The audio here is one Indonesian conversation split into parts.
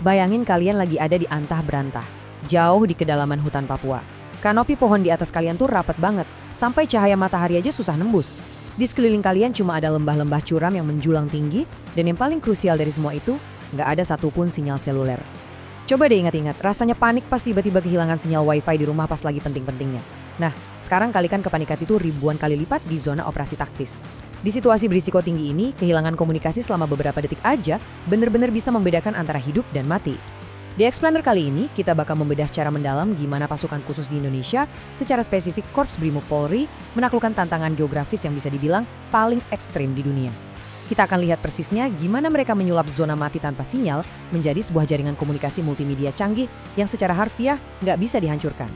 Bayangin kalian lagi ada di antah berantah, jauh di kedalaman hutan Papua. Kanopi pohon di atas kalian tuh rapat banget, sampai cahaya matahari aja susah nembus. Di sekeliling kalian cuma ada lembah-lembah curam yang menjulang tinggi, dan yang paling krusial dari semua itu, nggak ada satupun sinyal seluler. Coba deh ingat-ingat, rasanya panik pas tiba-tiba kehilangan sinyal wifi di rumah pas lagi penting-pentingnya. Nah, sekarang kalikan kepanikan itu ribuan kali lipat di zona operasi taktis. Di situasi berisiko tinggi ini, kehilangan komunikasi selama beberapa detik aja benar-benar bisa membedakan antara hidup dan mati. Di Explainer kali ini, kita bakal membedah secara mendalam gimana pasukan khusus di Indonesia, secara spesifik Korps Brimob Polri, menaklukkan tantangan geografis yang bisa dibilang paling ekstrim di dunia. Kita akan lihat persisnya gimana mereka menyulap zona mati tanpa sinyal menjadi sebuah jaringan komunikasi multimedia canggih yang secara harfiah nggak bisa dihancurkan.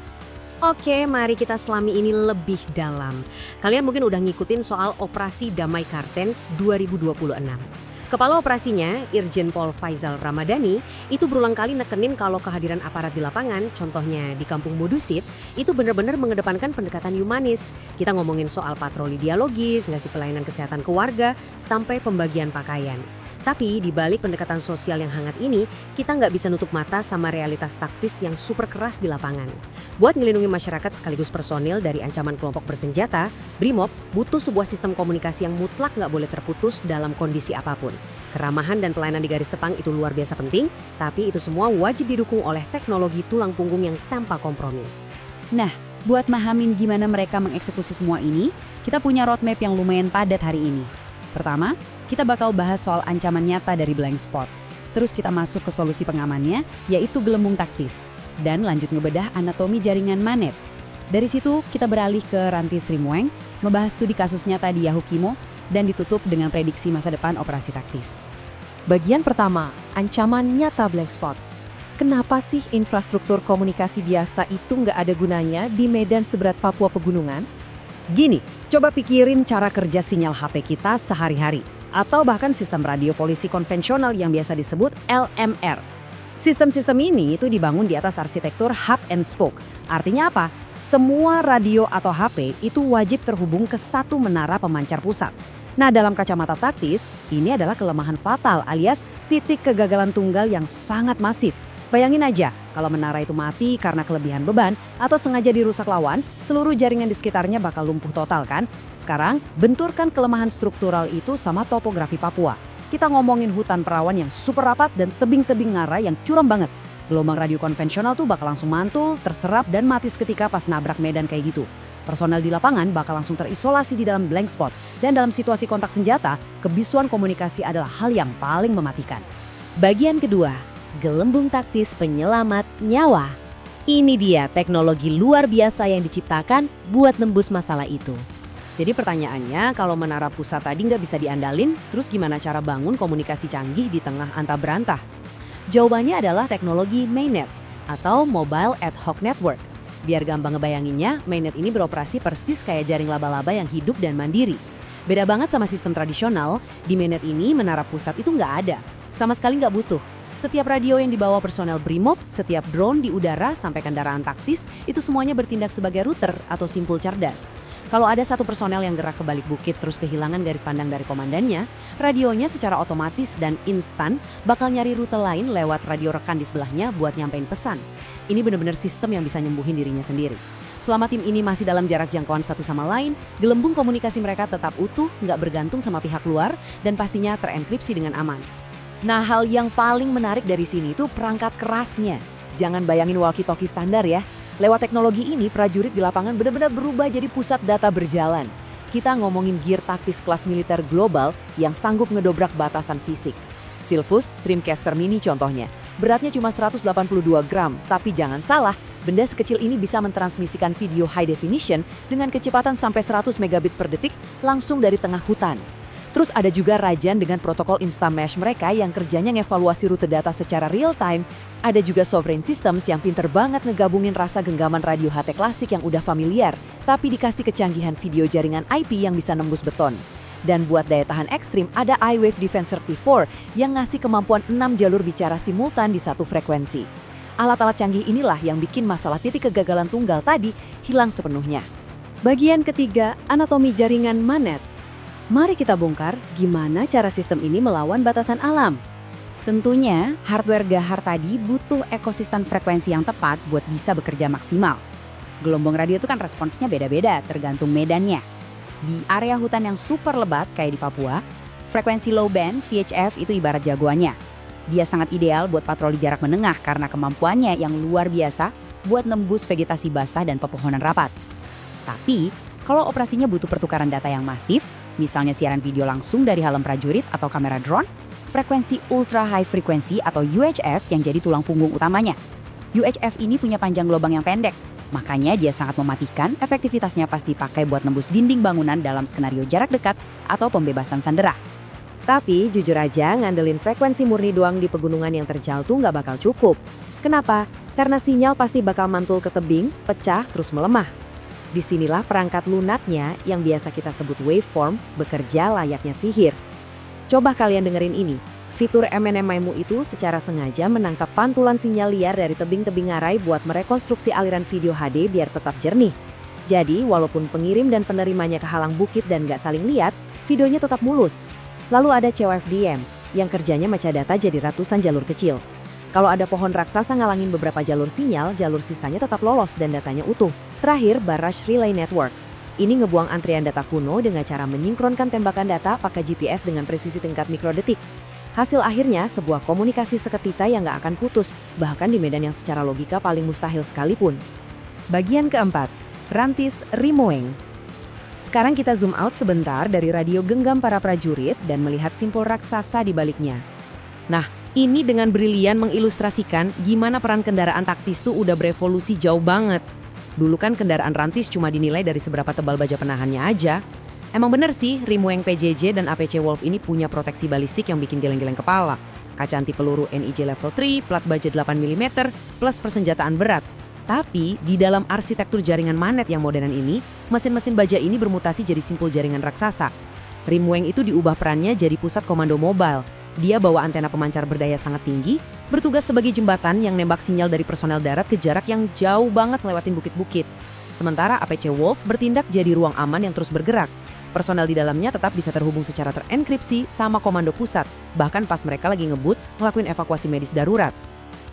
Oke, mari kita selami ini lebih dalam. Kalian mungkin udah ngikutin soal Operasi Damai Kartens 2026. Kepala operasinya, Irjen Pol Faisal Ramadhani, itu berulang kali nekenin kalau kehadiran aparat di lapangan, contohnya di Kampung Modusit, itu benar-benar mengedepankan pendekatan humanis. Kita ngomongin soal patroli dialogis, ngasih pelayanan kesehatan ke warga, sampai pembagian pakaian. Tapi di balik pendekatan sosial yang hangat ini, kita nggak bisa nutup mata sama realitas taktis yang super keras di lapangan. Buat ngelindungi masyarakat sekaligus personil dari ancaman kelompok bersenjata, Brimob butuh sebuah sistem komunikasi yang mutlak nggak boleh terputus dalam kondisi apapun. Keramahan dan pelayanan di garis depan itu luar biasa penting, tapi itu semua wajib didukung oleh teknologi tulang punggung yang tanpa kompromi. Nah, buat mahamin gimana mereka mengeksekusi semua ini, kita punya roadmap yang lumayan padat hari ini. Pertama, kita bakal bahas soal ancaman nyata dari blank spot. Terus kita masuk ke solusi pengamannya, yaitu gelembung taktis. Dan lanjut ngebedah anatomi jaringan Manet. Dari situ kita beralih ke Ranti Sri Mueng, membahas studi kasus nyata di Yahukimo, dan ditutup dengan prediksi masa depan operasi taktis. Bagian pertama, ancaman nyata blank spot. Kenapa sih infrastruktur komunikasi biasa itu nggak ada gunanya di medan seberat Papua Pegunungan? Gini, coba pikirin cara kerja sinyal HP kita sehari-hari. Atau bahkan sistem radio polisi konvensional yang biasa disebut LMR. Sistem-sistem ini itu dibangun di atas arsitektur hub and spoke. Artinya apa? Semua radio atau HP itu wajib terhubung ke satu menara pemancar pusat. Nah, dalam kacamata taktis, ini adalah kelemahan fatal alias titik kegagalan tunggal yang sangat masif. Bayangin aja, kalau menara itu mati karena kelebihan beban atau sengaja dirusak lawan, seluruh jaringan di sekitarnya bakal lumpuh total kan? Sekarang, benturkan kelemahan struktural itu sama topografi Papua. Kita ngomongin hutan perawan yang super rapat dan tebing-tebing ngarai yang curam banget. Gelombang radio konvensional tuh bakal langsung mantul, terserap dan mati seketika pas nabrak medan kayak gitu. Personel di lapangan bakal langsung terisolasi di dalam blank spot. Dan dalam situasi kontak senjata, kebisuan komunikasi adalah hal yang paling mematikan. Bagian kedua, gelembung taktis penyelamat nyawa. Ini dia teknologi luar biasa yang diciptakan buat nembus masalah itu. Jadi pertanyaannya, kalau menara pusat tadi nggak bisa diandalin, terus gimana cara bangun komunikasi canggih di tengah antah berantah? Jawabannya adalah teknologi Mainnet atau Mobile Ad Hoc Network. Biar gampang ngebayanginnya, Mainnet ini beroperasi persis kayak jaring laba-laba yang hidup dan mandiri. Beda banget sama sistem tradisional, di Mainnet ini menara pusat itu nggak ada. Sama sekali nggak butuh. Setiap radio yang dibawa personel Brimob, setiap drone di udara sampai kendaraan taktis, itu semuanya bertindak sebagai router atau simpul cerdas. Kalau ada satu personel yang gerak ke balik bukit terus kehilangan garis pandang dari komandannya, radionya secara otomatis dan instan bakal nyari rute lain lewat radio rekan di sebelahnya buat nyampein pesan. Ini benar-benar sistem yang bisa nyembuhin dirinya sendiri. Selama tim ini masih dalam jarak jangkauan satu sama lain, gelembung komunikasi mereka tetap utuh, nggak bergantung sama pihak luar, dan pastinya terenkripsi dengan aman. Nah, hal yang paling menarik dari sini itu perangkat kerasnya. Jangan bayangin walkie-talkie standar ya. Lewat teknologi ini, prajurit di lapangan benar-benar berubah jadi pusat data berjalan. Kita ngomongin gear taktis kelas militer global yang sanggup ngedobrak batasan fisik. Silvus Streamcaster Mini contohnya, beratnya cuma 182 gram, tapi jangan salah, benda sekecil ini bisa mentransmisikan video high definition dengan kecepatan sampai 100 megabit per detik langsung dari tengah hutan. Terus ada juga Rajan dengan protokol Instamesh mereka yang kerjanya ngevaluasi rute data secara real time. Ada juga Sovereign Systems yang pinter banget ngegabungin rasa genggaman radio HT klasik yang udah familiar, tapi dikasih kecanggihan video jaringan IP yang bisa nembus beton. Dan buat daya tahan ekstrim, ada iWave Defense 34 yang ngasih kemampuan 6 jalur bicara simultan di satu frekuensi. Alat-alat canggih inilah yang bikin masalah titik kegagalan tunggal tadi hilang sepenuhnya. Bagian ketiga, anatomi jaringan Manet. Mari kita bongkar gimana cara sistem ini melawan batasan alam. Tentunya, hardware Gahar tadi butuh ekosistem frekuensi yang tepat buat bisa bekerja maksimal. Gelombang radio itu kan responsnya beda-beda tergantung medannya. Di area hutan yang super lebat kayak di Papua, frekuensi low band VHF itu ibarat jagoannya. Dia sangat ideal buat patroli jarak menengah karena kemampuannya yang luar biasa buat nembus vegetasi basah dan pepohonan rapat. Tapi, kalau operasinya butuh pertukaran data yang masif, misalnya siaran video langsung dari helm prajurit atau kamera drone, frekuensi ultra high frequency atau UHF yang jadi tulang punggung utamanya. UHF ini punya panjang gelombang yang pendek, makanya dia sangat mematikan, efektivitasnya pas dipakai buat nembus dinding bangunan dalam skenario jarak dekat atau pembebasan sandera. Tapi jujur aja ngandelin frekuensi murni doang di pegunungan yang terjal tuh nggak bakal cukup. Kenapa? Karena sinyal pasti bakal mantul ke tebing, pecah, terus melemah. Disinilah perangkat lunaknya yang biasa kita sebut waveform bekerja layaknya sihir. Coba kalian dengerin ini. Fitur MNMIMU itu secara sengaja menangkap pantulan sinyal liar dari tebing-tebing ngarai buat merekonstruksi aliran video HD biar tetap jernih. Jadi walaupun pengirim dan penerimanya kehalang bukit dan nggak saling lihat, videonya tetap mulus. Lalu ada COFDM yang kerjanya meca data jadi ratusan jalur kecil. Kalau ada pohon raksasa ngalangin beberapa jalur sinyal, jalur sisanya tetap lolos dan datanya utuh. Terakhir, Barrage Relay Networks. Ini ngebuang antrian data kuno dengan cara menyinkronkan tembakan data pakai GPS dengan presisi tingkat mikrodetik. Hasil akhirnya sebuah komunikasi seketita yang nggak akan putus, bahkan di medan yang secara logika paling mustahil sekalipun. Bagian keempat, Rantis Rimoeng. Sekarang kita zoom out sebentar dari radio genggam para prajurit dan melihat simpul raksasa di baliknya. Nah, ini dengan brilian mengilustrasikan gimana peran kendaraan taktis tuh udah berevolusi jauh banget. Dulu kan kendaraan rantis cuma dinilai dari seberapa tebal baja penahannya aja. Emang bener sih, Rimoeng PJJ dan APC Wolf ini punya proteksi balistik yang bikin geleng-geleng kepala. Kaca anti peluru NIJ level 3, plat baja 8 mm, plus persenjataan berat. Tapi di dalam arsitektur jaringan manet yang modern ini, mesin-mesin baja ini bermutasi jadi simpul jaringan raksasa. Rimoeng itu diubah perannya jadi pusat komando mobile. Dia bawa antena pemancar berdaya sangat tinggi, bertugas sebagai jembatan yang nembak sinyal dari personel darat ke jarak yang jauh banget lewatin bukit-bukit. Sementara APC Wolf bertindak jadi ruang aman yang terus bergerak. Personel di dalamnya tetap bisa terhubung secara terenkripsi sama komando pusat, bahkan pas mereka lagi ngebut ngelakuin evakuasi medis darurat.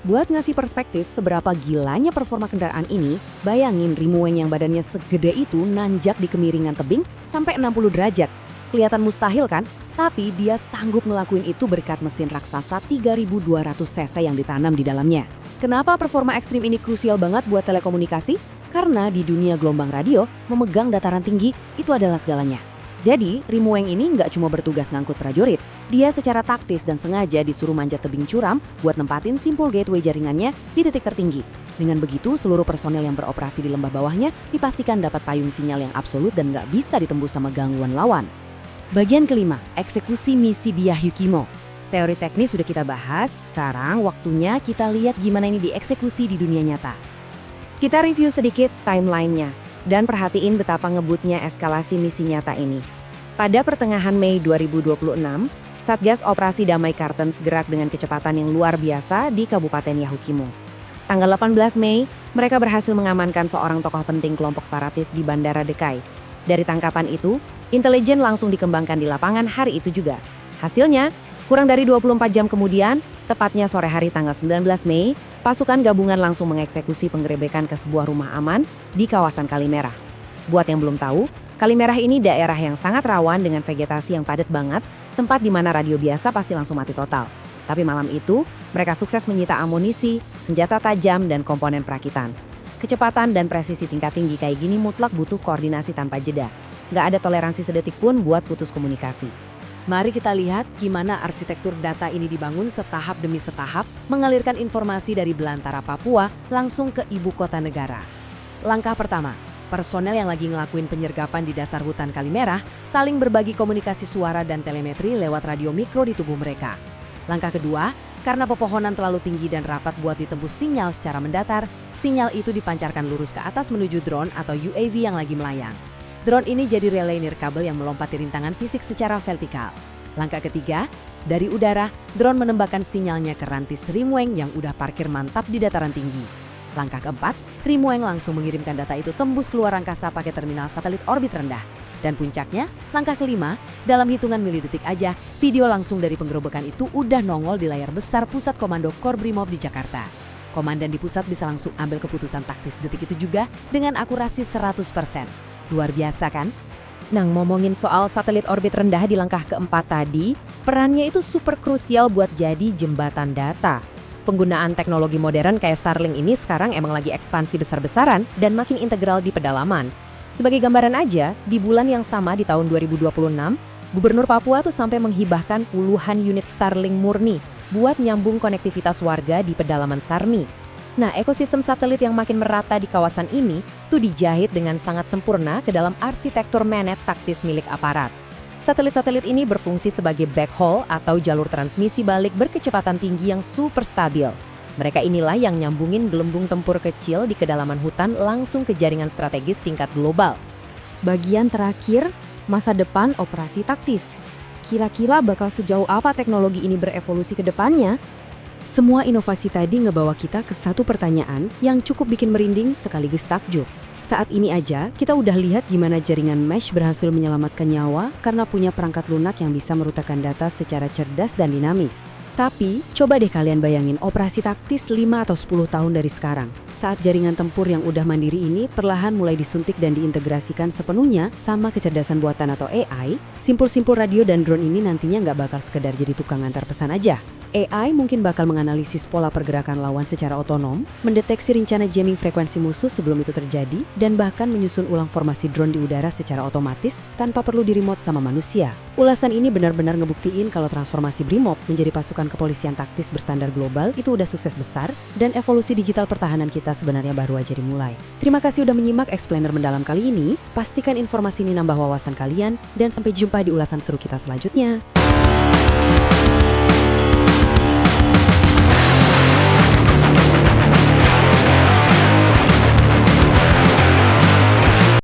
Buat ngasih perspektif seberapa gilanya performa kendaraan ini, bayangin Rimoeng yang badannya segede itu nanjak di kemiringan tebing sampai 60 derajat. Kelihatan mustahil kan? Tapi dia sanggup ngelakuin itu berkat mesin raksasa 3200 cc yang ditanam di dalamnya. Kenapa performa ekstrim ini krusial banget buat telekomunikasi? Karena di dunia gelombang radio, memegang dataran tinggi itu adalah segalanya. Jadi, Rimoeng ini nggak cuma bertugas ngangkut prajurit, dia secara taktis dan sengaja disuruh manjat tebing curam buat nempatin simpul gateway jaringannya di titik tertinggi. Dengan begitu, seluruh personel yang beroperasi di lembah bawahnya dipastikan dapat payung sinyal yang absolut dan nggak bisa ditembus sama gangguan lawan. Bagian kelima, eksekusi misi Byahyukimo. Teori teknis sudah kita bahas, sekarang waktunya kita lihat gimana ini dieksekusi di dunia nyata. Kita review sedikit timeline-nya, dan perhatiin betapa ngebutnya eskalasi misi nyata ini. Pada pertengahan Mei 2026, Satgas Operasi Damai Kartens gerak dengan kecepatan yang luar biasa di Kabupaten Yahukimo. Tanggal 18 Mei, mereka berhasil mengamankan seorang tokoh penting kelompok separatis di Bandara Dekai. Dari tangkapan itu, intelijen langsung dikembangkan di lapangan hari itu juga. Hasilnya, kurang dari 24 jam kemudian, tepatnya sore hari tanggal 19 Mei, pasukan gabungan langsung mengeksekusi penggerebekan ke sebuah rumah aman di kawasan Kalimerah. Buat yang belum tahu, Kalimerah ini daerah yang sangat rawan dengan vegetasi yang padat banget, tempat di mana radio biasa pasti langsung mati total. Tapi malam itu, mereka sukses menyita amunisi, senjata tajam, dan komponen perakitan. Kecepatan dan presisi tingkat tinggi kayak gini mutlak butuh koordinasi tanpa jeda. Nggak ada toleransi sedetik pun buat putus komunikasi. Mari kita lihat gimana arsitektur data ini dibangun setahap demi setahap, mengalirkan informasi dari belantara Papua langsung ke ibu kota negara. Langkah pertama, personel yang lagi ngelakuin penyergapan di dasar hutan Kalimerah saling berbagi komunikasi suara dan telemetri lewat radio mikro di tubuh mereka. Langkah kedua, karena pepohonan terlalu tinggi dan rapat buat ditembus sinyal secara mendatar, sinyal itu dipancarkan lurus ke atas menuju drone atau UAV yang lagi melayang. Drone ini jadi relay nirkabel yang melompati rintangan fisik secara vertikal. Langkah ketiga, dari udara, drone menembakkan sinyalnya ke rantis Rimoeng yang udah parkir mantap di dataran tinggi. Langkah keempat, Rimoeng langsung mengirimkan data itu tembus keluar angkasa pakai terminal satelit orbit rendah. Dan puncaknya, langkah kelima, dalam hitungan milidetik aja, video langsung dari penggerobekan itu udah nongol di layar besar Pusat Komando Korbrimob di Jakarta. Komandan di pusat bisa langsung ambil keputusan taktis detik itu juga dengan akurasi 100%. Luar biasa kan? Nah, ngomongin soal satelit orbit rendah di langkah keempat tadi, perannya itu super krusial buat jadi jembatan data. Penggunaan teknologi modern kayak Starlink ini sekarang emang lagi ekspansi besar-besaran dan makin integral di pedalaman. Sebagai gambaran aja, di bulan yang sama di tahun 2026, Gubernur Papua tuh sampai menghibahkan puluhan unit Starlink murni buat nyambung konektivitas warga di pedalaman Sarmi. Nah, ekosistem satelit yang makin merata di kawasan ini tuh dijahit dengan sangat sempurna ke dalam arsitektur manet taktis milik aparat. Satelit-satelit ini berfungsi sebagai backhaul atau jalur transmisi balik berkecepatan tinggi yang super stabil. Mereka inilah yang nyambungin gelembung tempur kecil di kedalaman hutan langsung ke jaringan strategis tingkat global. Bagian terakhir, masa depan operasi taktis. Kira-kira bakal sejauh apa teknologi ini berevolusi ke depannya? Semua inovasi tadi ngebawa kita ke satu pertanyaan yang cukup bikin merinding sekaligus takjub. Saat ini aja, kita udah lihat gimana jaringan mesh berhasil menyelamatkan nyawa karena punya perangkat lunak yang bisa merutakan data secara cerdas dan dinamis. Tapi, coba deh kalian bayangin operasi taktis 5 atau 10 tahun dari sekarang. Saat jaringan tempur yang udah mandiri ini perlahan mulai disuntik dan diintegrasikan sepenuhnya sama kecerdasan buatan atau AI, simpul-simpul radio dan drone ini nantinya nggak bakal sekedar jadi tukang antar pesan aja. AI mungkin bakal menganalisis pola pergerakan lawan secara otonom, mendeteksi rencana jamming frekuensi musuh sebelum itu terjadi, dan bahkan menyusun ulang formasi drone di udara secara otomatis tanpa perlu di-remote sama manusia. Ulasan ini benar-benar ngebuktiin kalau transformasi Brimob menjadi pasukan kepolisian taktis berstandar global itu udah sukses besar, dan evolusi digital pertahanan kita sebenarnya baru aja dimulai. Terima kasih udah menyimak Explainer mendalam kali ini, pastikan informasi ini nambah wawasan kalian, dan sampai jumpa di ulasan seru kita selanjutnya.